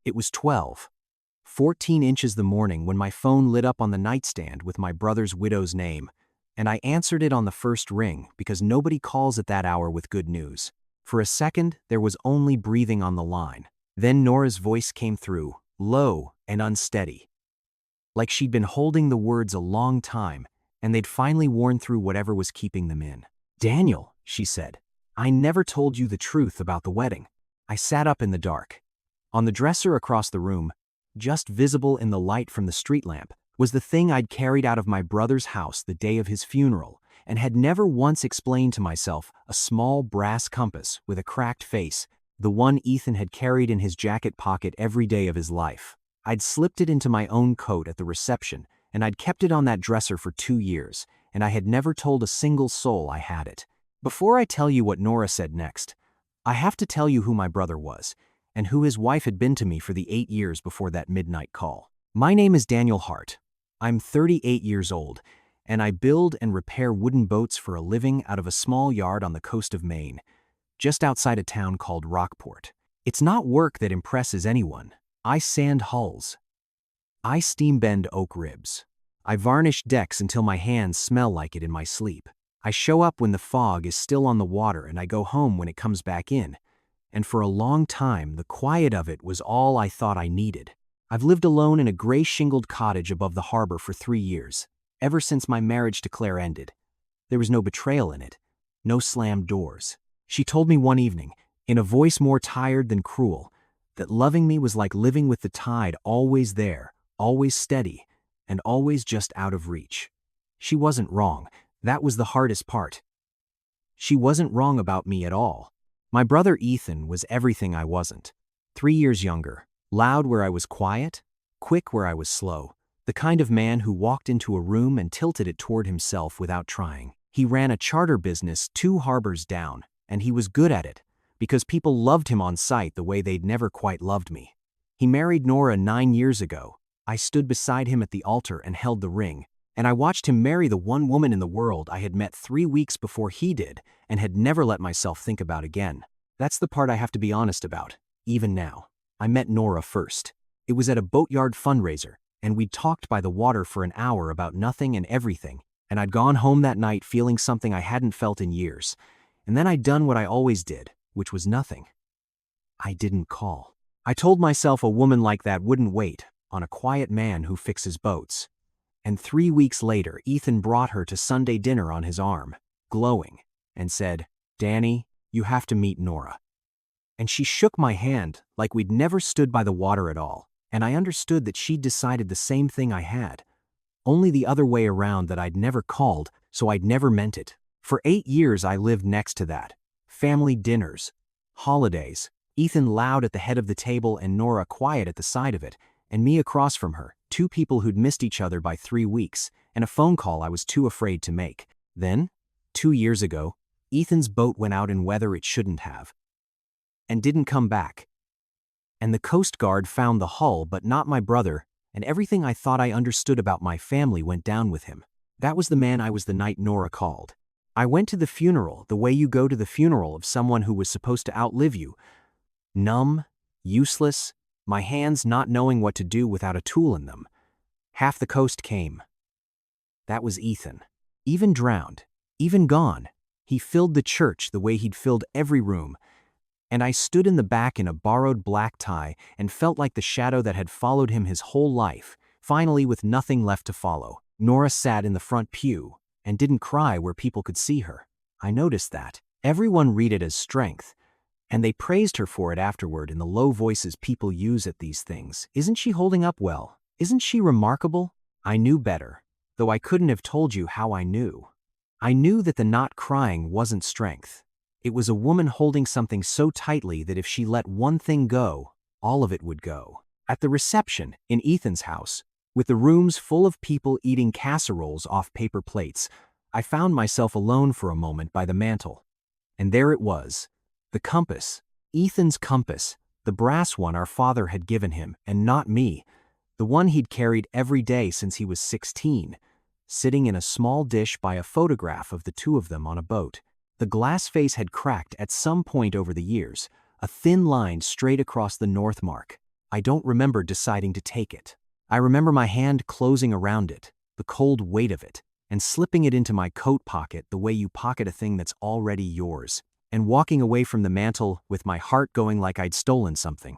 It was 14 inches the morning when my phone lit up on the nightstand with my brother's widow's name, and I answered it on the first ring because nobody calls at that hour with good news. For a second, there was only breathing on the line. Then Nora's voice came through, low and unsteady, like she'd been holding the words a long time, and they'd finally worn through whatever was keeping them in. "Daniel," she said, "I never told you the truth about the wedding." I sat up in the dark. On the dresser across the room, just visible in the light from the street lamp, was the thing I'd carried out of my brother's house the day of his funeral, and had never once explained to myself, a small brass compass with a cracked face, the one Ethan had carried in his jacket pocket every day of his life. I'd slipped it into my own coat at the reception, and I'd kept it on that dresser for 2 years, and I had never told a single soul I had it. Before I tell you what Nora said next, I have to tell you who my brother was, and who his wife had been to me for the 8 years before that midnight call. My name is Daniel Hart. I'm 38 years old, and I build and repair wooden boats for a living out of a small yard on the coast of Maine, just outside a town called Rockport. It's not work that impresses anyone. I sand hulls. I steam bend oak ribs. I varnish decks until my hands smell like it in my sleep. I show up when the fog is still on the water, and I go home when it comes back in. And for a long time, the quiet of it was all I thought I needed. I've lived alone in a gray shingled cottage above the harbor for 3 years, ever since my marriage to Claire ended. There was no betrayal in it, no slammed doors. She told me one evening, in a voice more tired than cruel, that loving me was like living with the tide always there, always steady, and always just out of reach. She wasn't wrong. That was the hardest part. She wasn't wrong about me at all. My brother Ethan was everything I wasn't. 3 years younger, loud where I was quiet, quick where I was slow, the kind of man who walked into a room and tilted it toward himself without trying. He ran a charter business 2 harbors down, and he was good at it, because people loved him on sight the way they'd never quite loved me. He married Nora 9 years ago. I stood beside him at the altar and held the ring, and I watched him marry the one woman in the world I had met 3 weeks before he did and had never let myself think about again. That's the part I have to be honest about, even now. I met Nora first. It was at a boatyard fundraiser, and we'd talked by the water for an hour about nothing and everything, and I'd gone home that night feeling something I hadn't felt in years. And then I'd done what I always did, which was nothing. I didn't call. I told myself a woman like that wouldn't wait on a quiet man who fixes boats. And 3 weeks later, Ethan brought her to Sunday dinner on his arm, glowing, and said, "Danny, you have to meet Nora." And she shook my hand like we'd never stood by the water at all, and I understood that she'd decided the same thing I had, only the other way around, that I'd never called, so I'd never meant it. For 8 years I lived next to that. Family dinners, holidays, Ethan loud at the head of the table and Nora quiet at the side of it, and me across from her, 2 people who'd missed each other by 3 weeks, and a phone call I was too afraid to make. Then, 2 years ago, Ethan's boat went out in weather it shouldn't have, and didn't come back. And the Coast Guard found the hull, but not my brother, and everything I thought I understood about my family went down with him. That was the man I was the night Nora called. I went to the funeral the way you go to the funeral of someone who was supposed to outlive you. Numb, useless, my hands not knowing what to do without a tool in them. Half the coast came. That was Ethan. Even drowned, even gone, he filled the church the way he'd filled every room. And I stood in the back in a borrowed black tie and felt like the shadow that had followed him his whole life, finally with nothing left to follow. Nora sat in the front pew and didn't cry where people could see her. I noticed that. Everyone read it as strength, and they praised her for it afterward in the low voices people use at these things. Isn't she holding up well? Isn't she remarkable? I knew better, though I couldn't have told you how I knew. I knew that the not crying wasn't strength. It was a woman holding something so tightly that if she let one thing go, all of it would go. At the reception in Ethan's house, with the rooms full of people eating casseroles off paper plates, I found myself alone for a moment by the mantel. And there it was, the compass, Ethan's compass, the brass one our father had given him, and not me, the one he'd carried every day since he was 16, sitting in a small dish by a photograph of the 2 of them on a boat. The glass face had cracked at some point over the years, a thin line straight across the north mark. I don't remember deciding to take it. I remember my hand closing around it, the cold weight of it, and slipping it into my coat pocket the way you pocket a thing that's already yours, and walking away from the mantel with my heart going like I'd stolen something.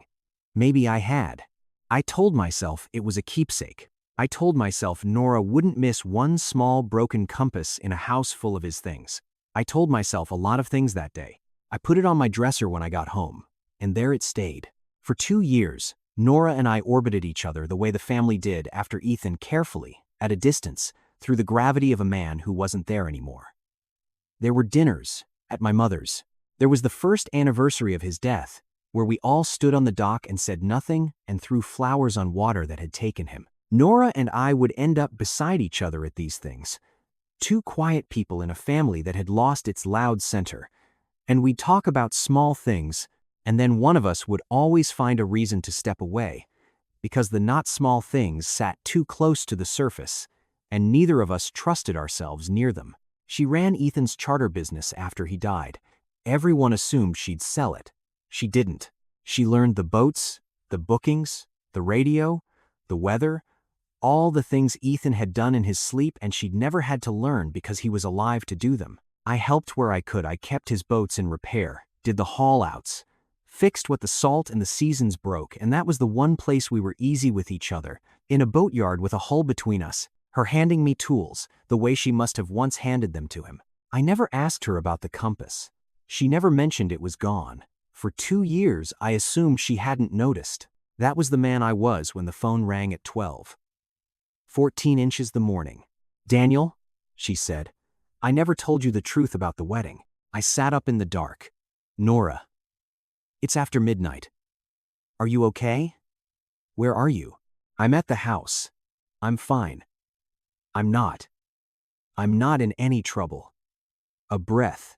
Maybe I had. I told myself it was a keepsake. I told myself Nora wouldn't miss one small broken compass in a house full of his things. I told myself a lot of things that day. I put it on my dresser when I got home, and there it stayed. For 2 years, Nora and I orbited each other the way the family did after Ethan carefully, at a distance, through the gravity of a man who wasn't there anymore. There were dinners, at my mother's. There was the first anniversary of his death, where we all stood on the dock and said nothing and threw flowers on water that had taken him. Nora and I would end up beside each other at these things. 2 quiet people in a family that had lost its loud center. And we'd talk about small things, and then one of us would always find a reason to step away, because the not small things sat too close to the surface, and neither of us trusted ourselves near them. She ran Ethan's charter business after he died. Everyone assumed she'd sell it. She didn't. She learned the boats, the bookings, the radio, the weather, all the things Ethan had done in his sleep, and she'd never had to learn because he was alive to do them. I helped where I could. I kept his boats in repair, did the haul-outs, fixed what the salt and the seasons broke, and that was the one place we were easy with each other, in a boatyard with a hull between us, her handing me tools, the way she must have once handed them to him. I never asked her about the compass. She never mentioned it was gone. For 2 years, I assumed she hadn't noticed. That was the man I was when the phone rang at 12. 14 inches the morning. Daniel, she said, I never told you the truth about the wedding. I sat up in the dark. Nora. It's after midnight. Are you okay? Where are you? I'm at the house. I'm fine. I'm not. I'm not in any trouble. A breath.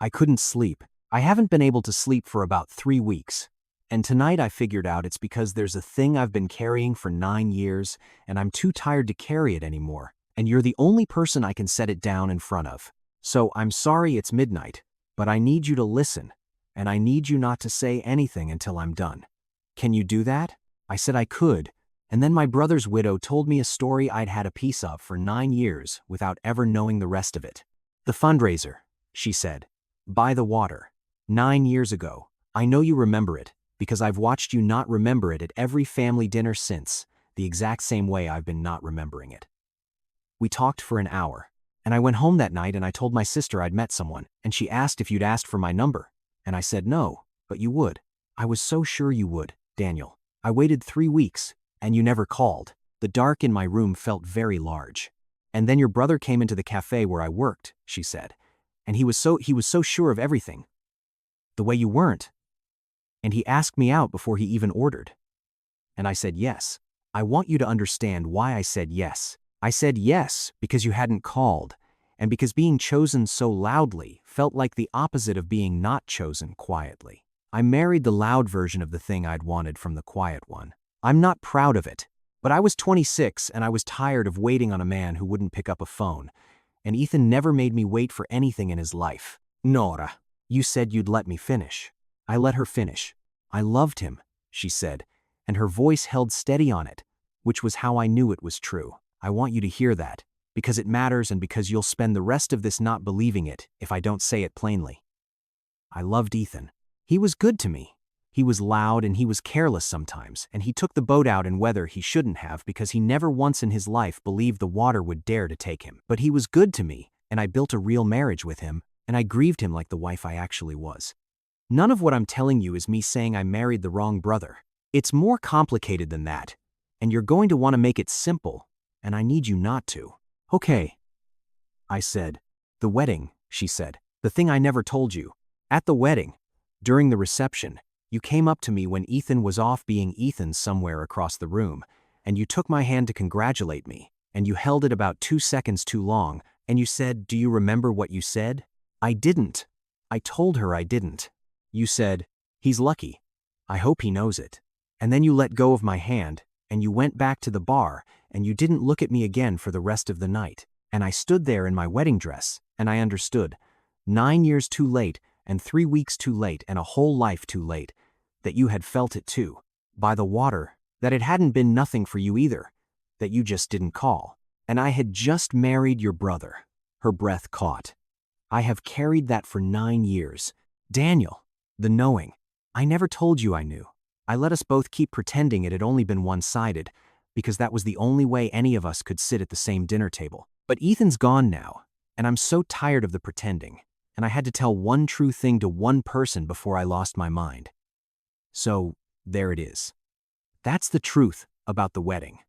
I couldn't sleep. I haven't been able to sleep for about 3 weeks. And tonight I figured out it's because there's a thing I've been carrying for 9 years, and I'm too tired to carry it anymore. And you're the only person I can set it down in front of. So I'm sorry it's midnight, but I need you to listen. And I need you not to say anything until I'm done. Can you do that? I said I could, and then my brother's widow told me a story I'd had a piece of for 9 years without ever knowing the rest of it. The fundraiser, she said. By the water. 9 years ago. I know you remember it, because I've watched you not remember it at every family dinner since, the exact same way I've been not remembering it. We talked for an hour, and I went home that night and I told my sister I'd met someone, and she asked if you'd asked for my number. And I said no, but you would. I was so sure you would, Daniel. I waited 3 weeks, and you never called. The dark in my room felt very large. And then your brother came into the cafe where I worked, she said. And he was so sure of everything. The way you weren't. And he asked me out before he even ordered. And I said yes. I want you to understand why I said yes. I said yes because you hadn't called, and because being chosen so loudly felt like the opposite of being not chosen quietly. I married the loud version of the thing I'd wanted from the quiet one. I'm not proud of it, but I was 26 and I was tired of waiting on a man who wouldn't pick up a phone, and Ethan never made me wait for anything in his life. Nora, you said you'd let me finish. I let her finish. I loved him, she said, and her voice held steady on it, which was how I knew it was true. I want you to hear that, because it matters and because you'll spend the rest of this not believing it if I don't say it plainly. I loved Ethan. He was good to me. He was loud and he was careless sometimes, and he took the boat out in weather he shouldn't have because he never once in his life believed the water would dare to take him. But he was good to me, and I built a real marriage with him, and I grieved him like the wife I actually was. None of what I'm telling you is me saying I married the wrong brother. It's more complicated than that, and you're going to want to make it simple, and I need you not to. Okay, I said. The wedding, she said. The thing I never told you. At the wedding, during the reception, you came up to me when Ethan was off being Ethan somewhere across the room, and you took my hand to congratulate me, and you held it about 2 seconds too long, and you said, "Do you remember what you said?" I didn't. I told her I didn't. You said, "He's lucky. I hope he knows it." And then you let go of my hand, and you went back to the bar, and you didn't look at me again for the rest of the night. And I stood there in my wedding dress, and I understood, 9 years too late, and 3 weeks too late, and a whole life too late, that you had felt it too. by the water, that it hadn't been nothing for you either, that you just didn't call. And I had just married your brother. Her breath caught. I have carried that for 9 years. Daniel, the knowing. I never told you I knew. I let us both keep pretending it had only been one-sided, because that was the only way any of us could sit at the same dinner table. But Ethan's gone now, and I'm so tired of the pretending, and I had to tell one true thing to one person before I lost my mind. So, there it is. That's the truth about the wedding.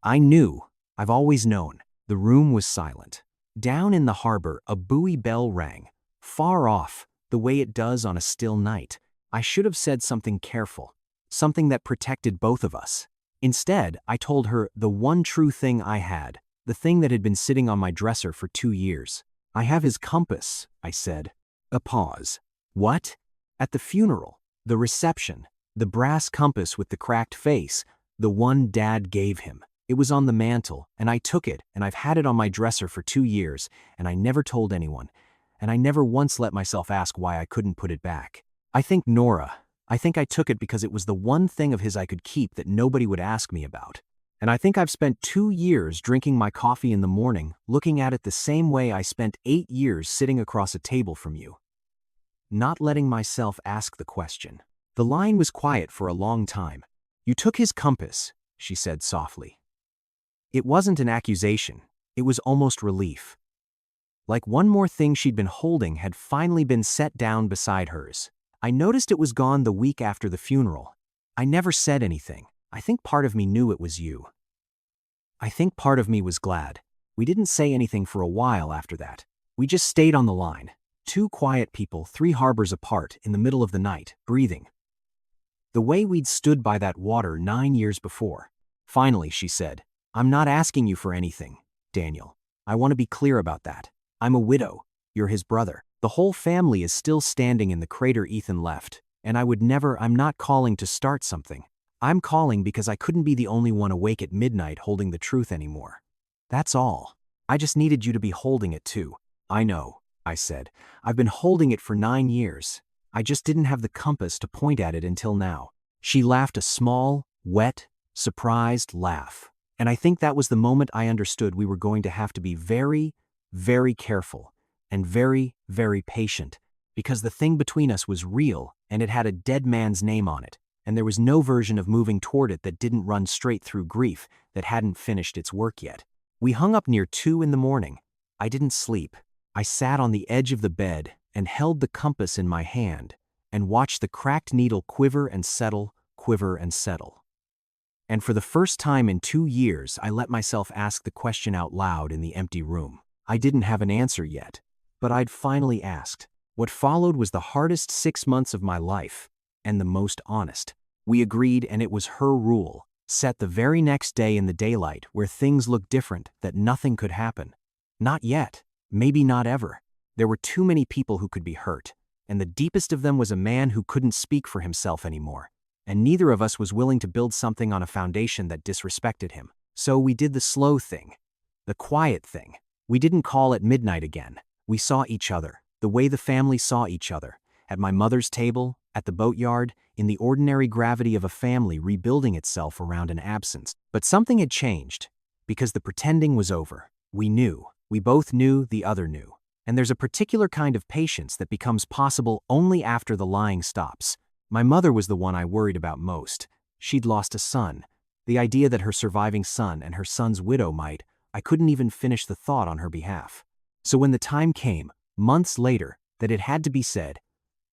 I knew, I've always known. The room was silent. Down in the harbor, a buoy bell rang, far off, the way it does on a still night. I should have said something careful, something that protected both of us. Instead, I told her the one true thing I had, the thing that had been sitting on my dresser for 2 years. I have his compass, I said. A pause. What? At the funeral, the reception, the brass compass with the cracked face, the one Dad gave him. It was on the mantel, and I took it, and I've had it on my dresser for 2 years, and I never told anyone, and I never once let myself ask why I couldn't put it back. I think Nora, I think I took it because it was the one thing of his I could keep that nobody would ask me about. And I think I've spent 2 years drinking my coffee in the morning, looking at it the same way I spent 8 years sitting across a table from you. Not letting myself ask the question. The line was quiet for a long time. You took his compass, she said softly. It wasn't an accusation, it was almost relief. Like one more thing she'd been holding had finally been set down beside hers. I noticed it was gone the week after the funeral. I never said anything. I think part of me knew it was you. I think part of me was glad. We didn't say anything for a while after that. We just stayed on the line. 2 quiet people 3 harbors apart in the middle of the night, breathing. The way we'd stood by that water 9 years before. Finally, she said, I'm not asking you for anything, Daniel. I want to be clear about that. I'm a widow. You're his brother. The whole family is still standing in the crater Ethan left, and I'm not calling to start something. I'm calling because I couldn't be the only one awake at midnight holding the truth anymore. That's all. I just needed you to be holding it too. I know, I said. I've been holding it for 9 years. I just didn't have the compass to point at it until now. She laughed a small, wet, surprised laugh. And I think that was the moment I understood we were going to have to be very, very careful and very, very patient, because the thing between us was real and it had a dead man's name on it, and there was no version of moving toward it that didn't run straight through grief that hadn't finished its work yet. We hung up near 2 in the morning. I didn't sleep. I sat on the edge of the bed and held the compass in my hand and watched the cracked needle quiver and settle, quiver and settle. And for the first time in 2 years, I let myself ask the question out loud in the empty room. I didn't have an answer yet, but I'd finally asked. What followed was the hardest 6 months of my life, and the most honest. We agreed, and it was her rule, set the very next day in the daylight where things looked different, that nothing could happen. Not yet, maybe not ever. There were too many people who could be hurt, and the deepest of them was a man who couldn't speak for himself anymore. And neither of us was willing to build something on a foundation that disrespected him. So we did the slow thing, the quiet thing. We didn't call at midnight again. We saw each other, the way the family saw each other, at my mother's table, at the boatyard, in the ordinary gravity of a family rebuilding itself around an absence. But something had changed, because the pretending was over. We knew. We both knew, the other knew. And there's a particular kind of patience that becomes possible only after the lying stops. My mother was the one I worried about most. She'd lost a son. The idea that her surviving son and her son's widow I couldn't even finish the thought on her behalf. So when the time came, months later, that it had to be said,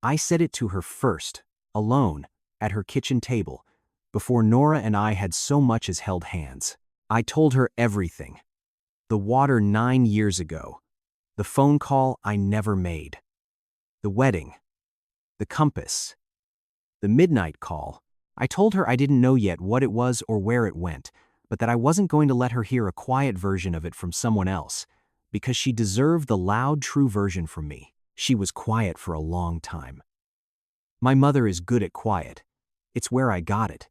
I said it to her first, alone, at her kitchen table, before Nora and I had so much as held hands. I told her everything. The water 9 years ago. The phone call I never made. The wedding. The compass. The midnight call. I told her I didn't know yet what it was or where it went, but that I wasn't going to let her hear a quiet version of it from someone else, because she deserved the loud, true version from me. She was quiet for a long time. My mother is good at quiet. It's where I got it.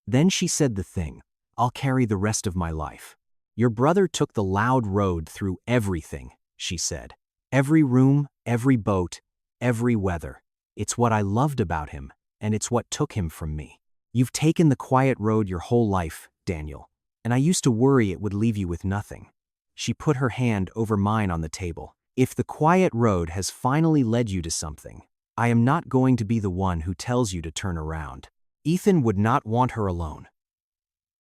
Then she said the thing I'll carry the rest of my life. Your brother took the loud road through everything, she said. Every room, every boat, every weather. It's what I loved about him, and it's what took him from me. You've taken the quiet road your whole life, Daniel, and I used to worry it would leave you with nothing. She put her hand over mine on the table. If the quiet road has finally led you to something, I am not going to be the one who tells you to turn around. Ethan would not want her alone.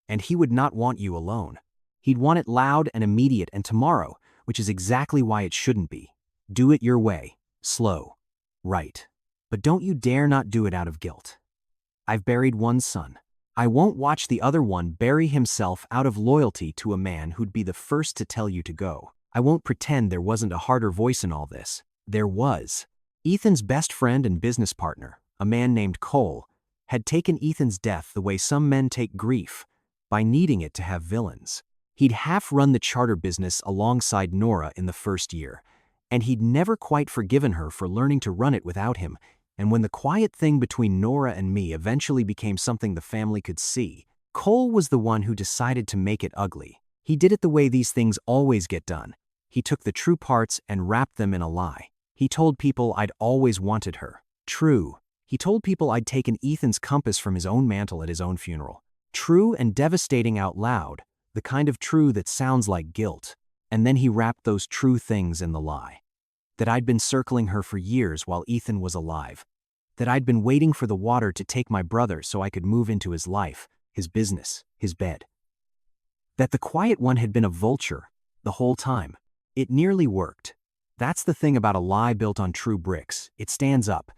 And he would not want you alone. He'd want it loud and immediate and tomorrow, which is exactly why it shouldn't be. Do it your way, slow, right. But don't you dare not do it out of guilt. I've buried one son. I won't watch the other one bury himself out of loyalty to a man who'd be the first to tell you to go. I won't pretend there wasn't a harder voice in all this. There was. Ethan's best friend and business partner, a man named Cole, had taken Ethan's death the way some men take grief, by needing it to have villains. He'd half run the charter business alongside Nora in the first year, and he'd never quite forgiven her for learning to run it without him. And when the quiet thing between Nora and me eventually became something the family could see, Cole was the one who decided to make it ugly. He did it the way these things always get done. He took the true parts and wrapped them in a lie. He told people I'd always wanted her. True. He told people I'd taken Ethan's compass from his own mantel at his own funeral. True and devastating out loud, the kind of true that sounds like guilt. And then he wrapped those true things in the lie. That I'd been circling her for years while Ethan was alive. That I'd been waiting for the water to take my brother so I could move into his life, his business, his bed. That the quiet one had been a vulture the whole time. It nearly worked. That's the thing about a lie built on true bricks. It stands up.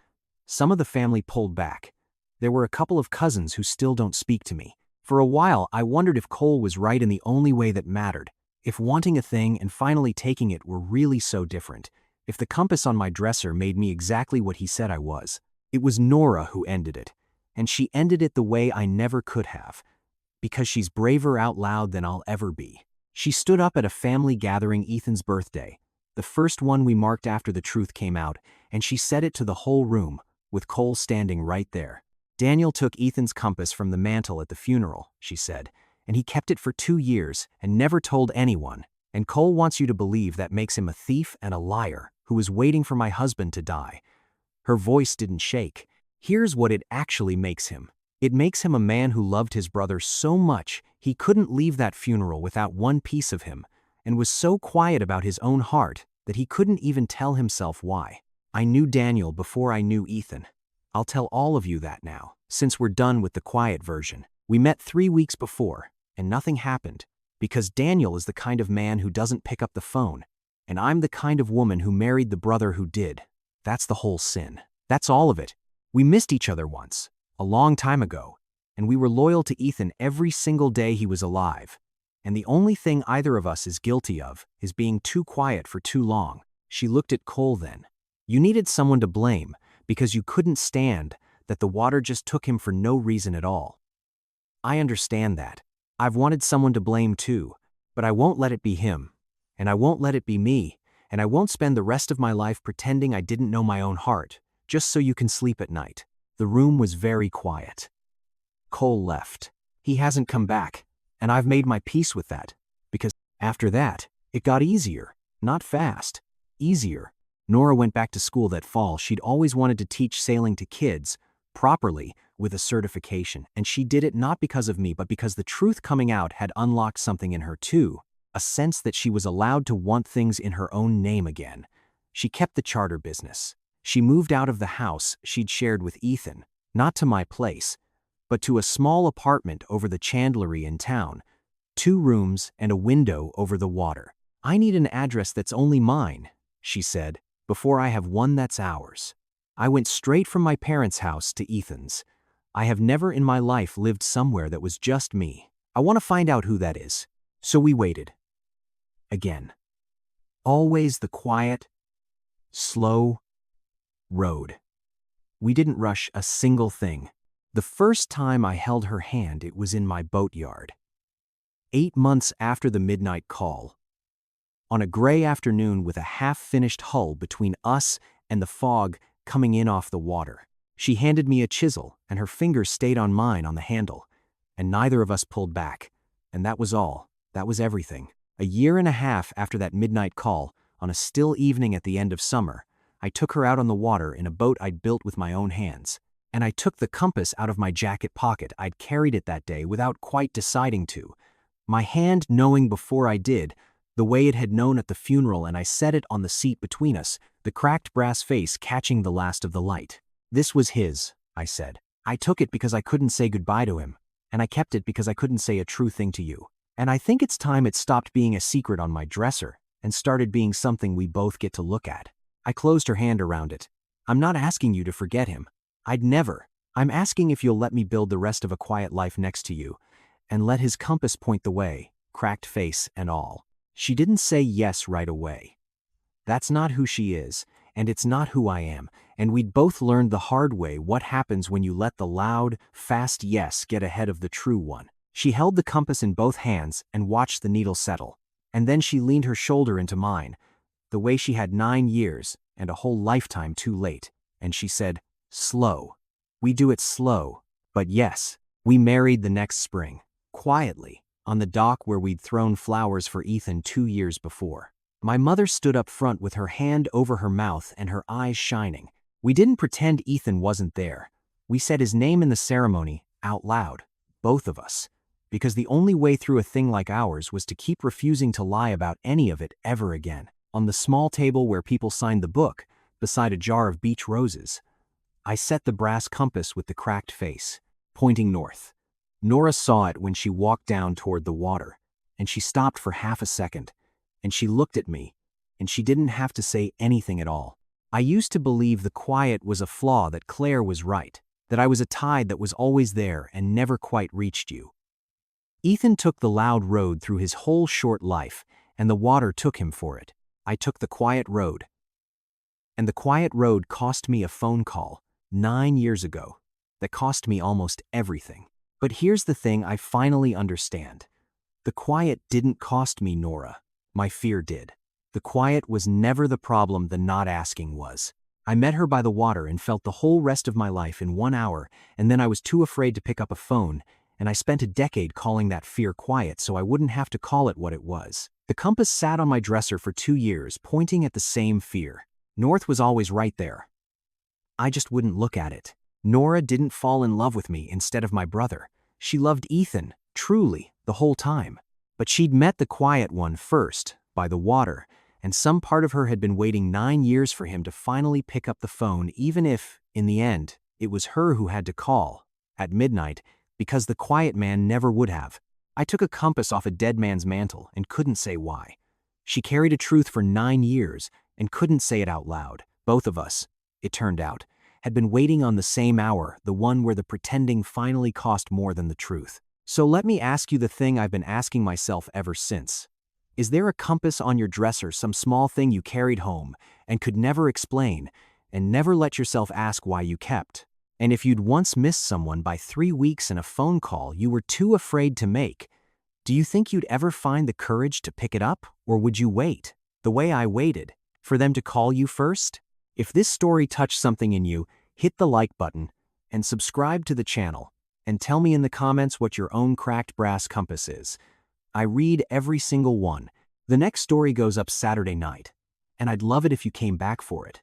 Some of the family pulled back. There were a couple of cousins who still don't speak to me. For a while, I wondered if Cole was right in the only way that mattered. If wanting a thing and finally taking it were really so different. If the compass on my dresser made me exactly what he said I was. It was Nora who ended it. And she ended it the way I never could have. Because she's braver out loud than I'll ever be. She stood up at a family gathering Ethan's birthday, the first one we marked after the truth came out, and she said it to the whole room, with Cole standing right there. Daniel took Ethan's compass from the mantel at the funeral, she said, and he kept it for 2 years and never told anyone. And Cole wants you to believe that makes him a thief and a liar who was waiting for my husband to die. Her voice didn't shake. Here's what it actually makes him. It makes him a man who loved his brother so much he couldn't leave that funeral without one piece of him, and was so quiet about his own heart that he couldn't even tell himself why. I knew Daniel before I knew Ethan. I'll tell all of you that now, since we're done with the quiet version. We met 3 weeks before, and nothing happened, because Daniel is the kind of man who doesn't pick up the phone, and I'm the kind of woman who married the brother who did. That's the whole sin. That's all of it. We missed each other once, a long time ago, and we were loyal to Ethan every single day he was alive. And the only thing either of us is guilty of is being too quiet for too long. She looked at Cole then. You needed someone to blame because you couldn't stand that the water just took him for no reason at all. I understand that. I've wanted someone to blame too, but I won't let it be him, and I won't let it be me, and I won't spend the rest of my life pretending I didn't know my own heart, just so you can sleep at night. The room was very quiet. Cole left. He hasn't come back, and I've made my peace with that, because after that, it got easier, not fast, easier. Nora went back to school that fall. She'd always wanted to teach sailing to kids, properly, with a certification, and she did it not because of me but because the truth coming out had unlocked something in her too, a sense that she was allowed to want things in her own name again. She kept the charter business. She moved out of the house she'd shared with Ethan, not to my place, but to a small apartment over the chandlery in town, 2 rooms and a window over the water. I need an address that's only mine, she said, before I have one that's ours. I went straight from my parents' house to Ethan's. I have never in my life lived somewhere that was just me. I want to find out who that is. So we waited. Again. Always the quiet, slow road. We didn't rush a single thing. The first time I held her hand, it was in my boatyard. 8 months after the midnight call. On a gray afternoon with a half-finished hull between us and the fog coming in off the water. She handed me a chisel, and her fingers stayed on mine on the handle, and neither of us pulled back. And that was all. That was everything. A year and a half after that midnight call, on a still evening at the end of summer, I took her out on the water in a boat I'd built with my own hands. and I took the compass out of my jacket pocket. I'd carried it that day without quite deciding to. My hand knowing before I did, the way it had known at the funeral, and I set it on the seat between us, the cracked brass face catching the last of the light. This was his, I said. I took it because I couldn't say goodbye to him, and I kept it because I couldn't say a true thing to you. And I think it's time it stopped being a secret on my dresser and started being something we both get to look at. I closed her hand around it. I'm not asking you to forget him. I'd never. I'm asking if you'll let me build the rest of a quiet life next to you, and let his compass point the way, cracked face and all. She didn't say yes right away. That's not who she is, and it's not who I am, and we'd both learned the hard way what happens when you let the loud, fast yes get ahead of the true one. She held the compass in both hands and watched the needle settle, and then she leaned her shoulder into mine, the way she had 9 years and a whole lifetime too late, and she said, slow. We do it slow, but yes, we married the next spring, quietly, on the dock where we'd thrown flowers for Ethan 2 years before. My mother stood up front with her hand over her mouth and her eyes shining. We didn't pretend Ethan wasn't there. We said his name in the ceremony, out loud, both of us, because the only way through a thing like ours was to keep refusing to lie about any of it ever again. On the small table where people signed the book, beside a jar of beach roses, I set the brass compass with the cracked face, pointing north. Nora saw it when she walked down toward the water, and she stopped for half a second, and she looked at me, and she didn't have to say anything at all. I used to believe the quiet was a flaw, that Claire was right, that I was a tide that was always there and never quite reached you. Ethan took the loud road through his whole short life, and the water took him for it. I took the quiet road. And the quiet road cost me a phone call 9 years ago that cost me almost everything. But here's the thing I finally understand. The quiet didn't cost me Nora. My fear did. The quiet was never the problem, the not asking was. I met her by the water and felt the whole rest of my life in 1 hour, and then I was too afraid to pick up a phone, and I spent a decade calling that fear quiet so I wouldn't have to call it what it was. The compass sat on my dresser for 2 years, pointing at the same fear. North was always right there. I just wouldn't look at it. Nora didn't fall in love with me instead of my brother. She loved Ethan, truly, the whole time. But she'd met the quiet one first, by the water, and some part of her had been waiting 9 years for him to finally pick up the phone, even if, in the end, it was her who had to call, at midnight, because the quiet man never would have. I took a compass off a dead man's mantel and couldn't say why. She carried a truth for 9 years and couldn't say it out loud. Both of us, it turned out, had been waiting on the same hour, the one where the pretending finally cost more than the truth. So let me ask you the thing I've been asking myself ever since. Is there a compass on your dresser, some small thing you carried home and could never explain and never let yourself ask why you kept? And if you'd once missed someone by 3 weeks and a phone call you were too afraid to make, do you think you'd ever find the courage to pick it up, or would you wait, the way I waited, for them to call you first? If this story touched something in you, hit the like button and subscribe to the channel, and tell me in the comments what your own cracked brass compass is. I read every single one. The next story goes up Saturday night, and I'd love it if you came back for it.